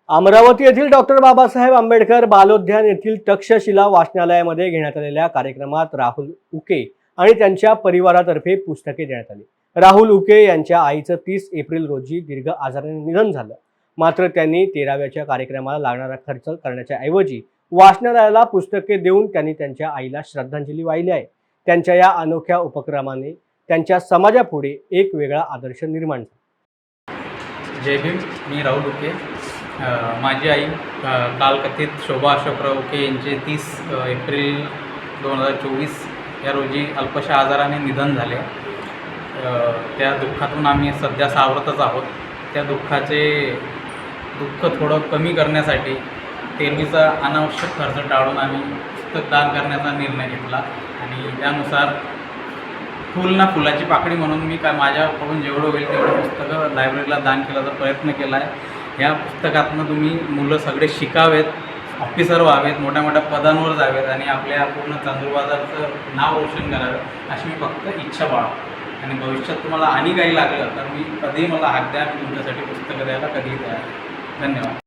अमरावती येथील डॉक्टर बाबासाहेब आंबेडकर बालोद्यान येथील तक्षशिला वाचनालयामध्ये घेण्यात आलेल्या कार्यक्रमात राहुल उके आणि त्यांच्या परिवारातर्फे पुस्तके देण्यात आली। राहुल उके यांच्या आईचं 30 एप्रिल रोजी दीर्घ आजाराने निधन झालं। मात्र त्यांनी 13व्याच्या कार्यक्रमाला लागणारा खर्च करण्याच्या ऐवजी वाचनालयाला पुस्तके देऊन त्यांनी त्यांच्या आईला श्रद्धांजली वाहिली आहे। त्यांच्या या अनोख्या उपक्रमाने त्यांच्या समाजापुढे एक वेगळा आदर्श निर्माण झाला। जय भीम। मी राहुल उके। माझी आई कालकथित शोभा अशोकराव उके यांचे 30 एप्रिल 2024 या रोजी अल्पशा आजाराने निधन झाले। त्या दुःखातून आम्ही सध्या सावरतच आहोत। त्या दुःख थोडं कमी करण्यासाठी 13वीचा अनावश्यक खर्च टाळून आम्ही पुस्तक दान करण्याचा निर्णय घेतला आणि त्यानुसार फुल ना फुलाची पाकळी म्हणून मी माझ्याकडून जेवढं होईल तेवढं पुस्तकं लायब्ररीला दान केल्याचा प्रयत्न केला आहे। या पुस्तकातून तुम्ही मुलं सगळे शिकावेत, ऑफिसर व्हावेत, मोठ्या मोठ्या पदांवर जावेत आणि आपल्या पूर्ण चांदूरबाजारचं नाव रोशन करावं अशी मी फक्त इच्छा बाळगतो। आणि भविष्यात तुम्हाला आणि काही लागलं तर मी कधीही मला हाक द्या, मी तुमच्यासाठी पुस्तकं द्यायला कधीही तयार आहे। धन्यवाद।